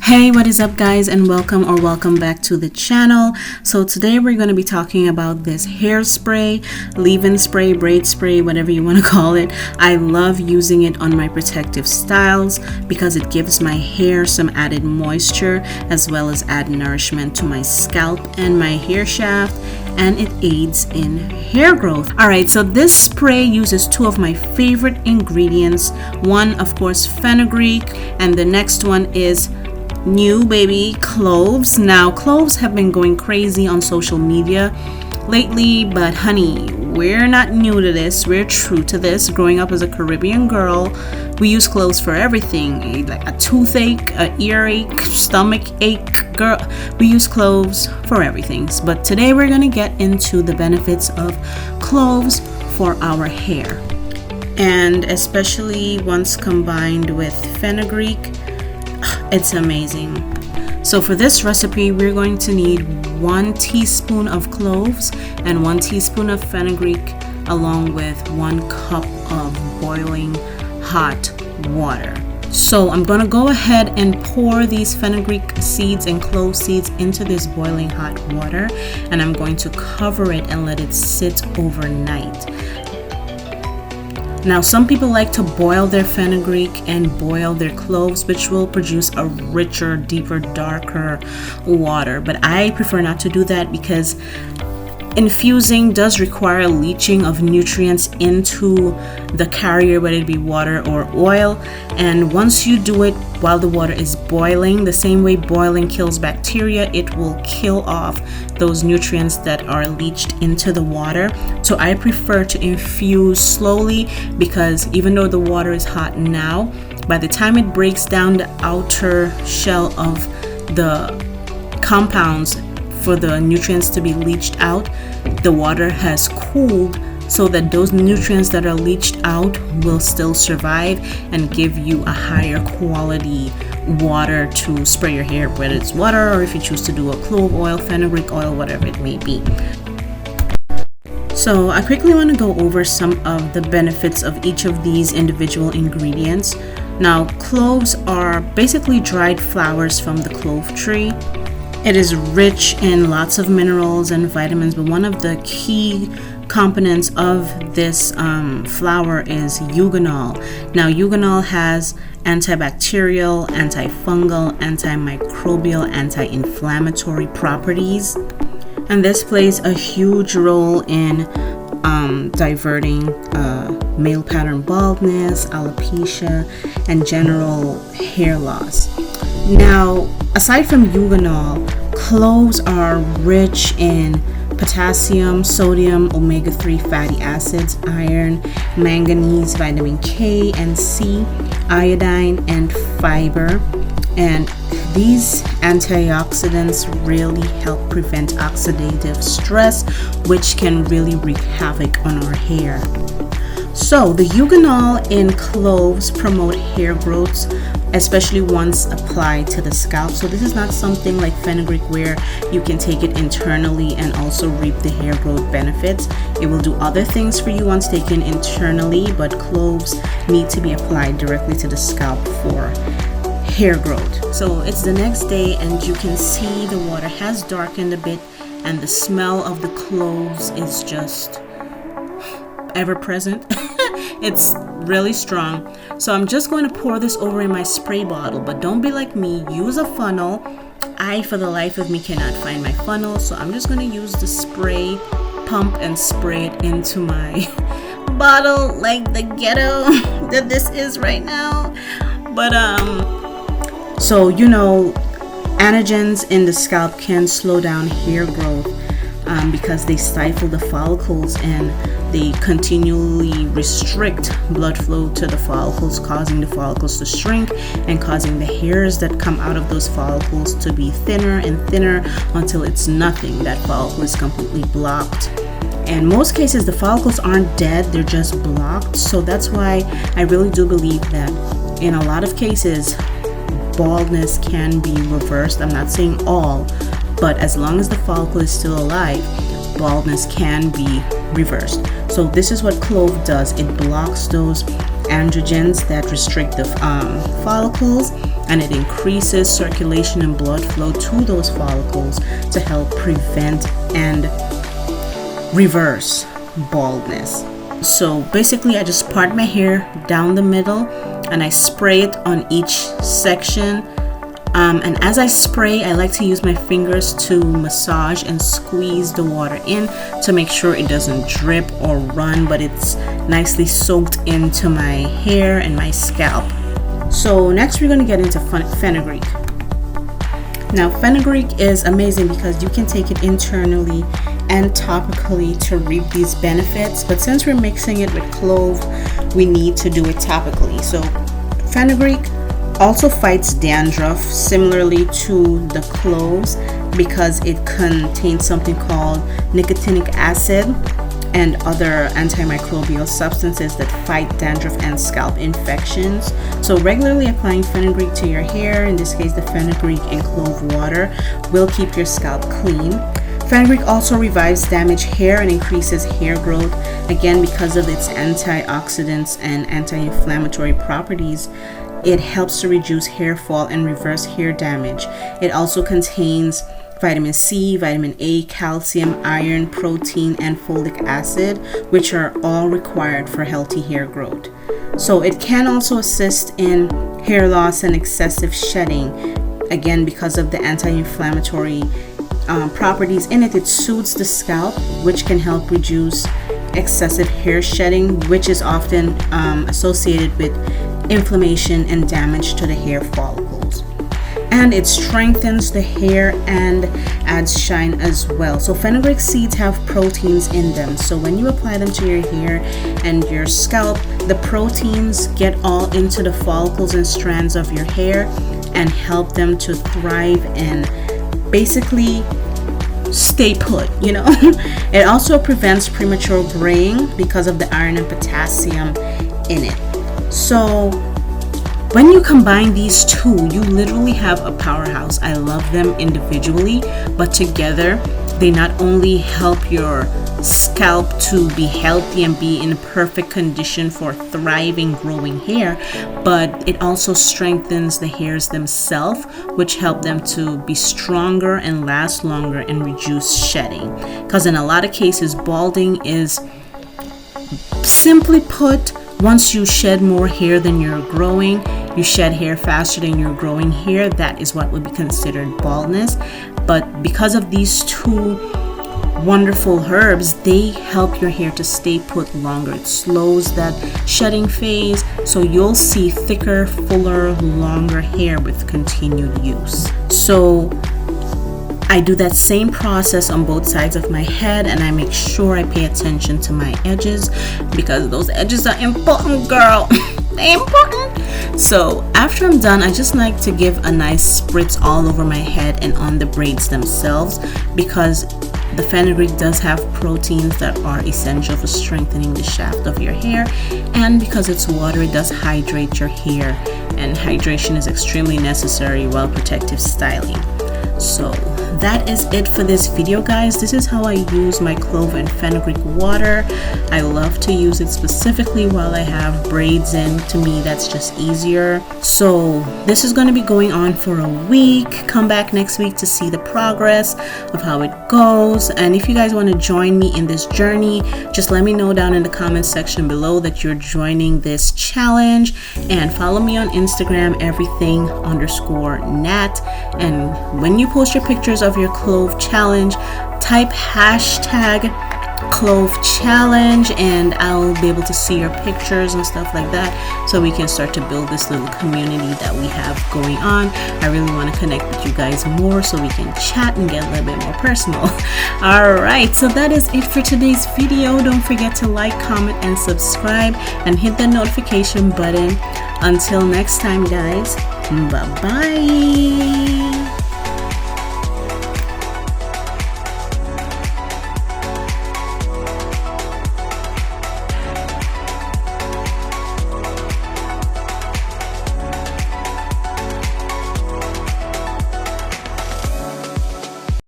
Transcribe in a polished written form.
Hey, what is up guys, and welcome back to the channel. So today we're going to be talking about this hair spray, leave-in spray, braid spray, whatever you want to call it. I love using it on my protective styles because it gives my hair some added moisture as well as add nourishment to my scalp and my hair shaft, and it aids in hair growth. Alright, so this spray uses two of my favorite ingredients. One, of course, fenugreek, and the next one is new baby cloves. Now, cloves have been going crazy on social media lately, but honey, we're not new to this. We're true to this. Growing up as a Caribbean girl, we use cloves for everything, like a toothache, an earache, stomach ache. Girl, we use cloves for everything. But today we're gonna get into the benefits of cloves for our hair, and especially once combined with fenugreek, it's amazing. So for this recipe, we're going to need 1 teaspoon of cloves and 1 teaspoon of fenugreek, along with 1 cup of boiling hot water. So I'm going to go ahead and pour these fenugreek seeds and clove seeds into this boiling hot water, and I'm going to cover it and let it sit overnight. Now, some people like to boil their fenugreek and boil their cloves, which will produce a richer, deeper, darker water. But I prefer not to do that because infusing does require leaching of nutrients into the carrier, whether it be water or oil. And once you do it while the water is boiling, the same way boiling kills bacteria, it will kill off those nutrients that are leached into the water. So I prefer to infuse slowly, because even though the water is hot now, by the time it breaks down the outer shell of the compounds for the nutrients to be leached out, the water has cooled, so that those nutrients that are leached out will still survive and give you a higher quality water to spray your hair, whether it's water or if you choose to do a clove oil, fenugreek oil, whatever it may be. So I quickly want to go over some of the benefits of each of these individual ingredients. Now, cloves are basically dried flowers from the clove tree. It is rich in lots of minerals and vitamins, but one of the key components of this flower is eugenol. Now, eugenol has antibacterial, antifungal, antimicrobial, anti-inflammatory properties, and this plays a huge role in diverting male pattern baldness, alopecia, and general hair loss. Now, aside from eugenol, cloves are rich in potassium, sodium, omega-3 fatty acids, iron, manganese, vitamin K and C, iodine, and fiber. And these antioxidants really help prevent oxidative stress, which can really wreak havoc on our hair. So the eugenol in cloves promote hair growth, especially once applied to the scalp. So this is not something like fenugreek where you can take it internally and also reap the hair growth benefits. It will do other things for you once taken internally, but cloves need to be applied directly to the scalp for hair growth. So it's the next day, and you can see the water has darkened a bit, and the smell of the cloves is just ever present. It's really strong. So I'm just going to pour this over in my spray bottle, but don't be like me, use a funnel. I, for the life of me, cannot find my funnel, so I'm just going to use the spray pump and spray it into my bottle like the ghetto that this is right now. But so you know, anagens in the scalp can slow down hair growth because they stifle the follicles and they continually restrict blood flow to the follicles, causing the follicles to shrink and causing the hairs that come out of those follicles to be thinner and thinner until it's nothing. That follicle is completely blocked. In most cases, the follicles aren't dead, they're just blocked. So that's why I really do believe that in a lot of cases, baldness can be reversed. I'm not saying all, but as long as the follicle is still alive, baldness can be reversed. So this is what clove does. It blocks those androgens that restrict the follicles, and it increases circulation and blood flow to those follicles to help prevent and reverse baldness. So basically, I just part my hair down the middle and I spray it on each section. And as I spray, I like to use my fingers to massage and squeeze the water in to make sure it doesn't drip or run, but it's nicely soaked into my hair and my scalp. So next we're going to get into fenugreek. Now fenugreek is amazing because you can take it internally and topically to reap these benefits, but since we're mixing it with clove, we need to do it topically. So fenugreek also fights dandruff similarly to the cloves because it contains something called nicotinic acid and other antimicrobial substances that fight dandruff and scalp infections. So regularly applying fenugreek to your hair, in this case the fenugreek and clove water, will keep your scalp clean. Fenugreek also revives damaged hair and increases hair growth, again because of its antioxidants and anti-inflammatory properties. It helps to reduce hair fall and reverse hair damage. It also contains vitamin C, vitamin A, calcium, iron, protein, and folic acid, which are all required for healthy hair growth. So it can also assist in hair loss and excessive shedding, again because of the anti-inflammatory properties in it. It soothes the scalp, which can help reduce excessive hair shedding, which is often associated with inflammation and damage to the hair follicles. And it strengthens the hair and adds shine as well. So fenugreek seeds have proteins in them, so when you apply them to your hair and your scalp, the proteins get all into the follicles and strands of your hair and help them to thrive and basically stay put, you know. It also prevents premature graying because of the iron and potassium in it. So when you combine these two, you literally have a powerhouse. I love them individually, but together they not only help your scalp to be healthy and be in perfect condition for thriving, growing hair, but it also strengthens the hairs themselves, which help them to be stronger and last longer and reduce shedding. Because in a lot of cases, balding is, simply put, once you shed more hair than you're growing, you shed hair faster than you're growing hair, that is what would be considered baldness. But because of these two wonderful herbs, they help your hair to stay put longer. It slows that shedding phase, so you'll see thicker, fuller, longer hair with continued use. So I do that same process on both sides of my head, and I make sure I pay attention to my edges because those edges are important, girl. They're important. So after I'm done, I just like to give a nice spritz all over my head and on the braids themselves, because the fenugreek does have proteins that are essential for strengthening the shaft of your hair, and because it's water, it does hydrate your hair, and hydration is extremely necessary while protective styling. So that is it for this video, guys. This is how I use my clove and fenugreek water. I love to use it specifically while I have braids in. To me, that's just easier. So this is going to be going on for a week. Come back next week to see the progress of how it goes. And if you guys want to join me in this journey, just let me know down in the comment section below that you're joining this challenge, and follow me on Instagram, everything_nat. And when you post your pictures of your clove challenge, type hashtag clove challenge, and I'll be able to see your pictures and stuff like that, so we can start to build this little community that we have going on. I really want to connect with you guys more so we can chat and get a little bit more personal. All right, so that is it for today's video. Don't forget to like, comment, and subscribe, and hit the notification button. Until next time, guys, bye bye.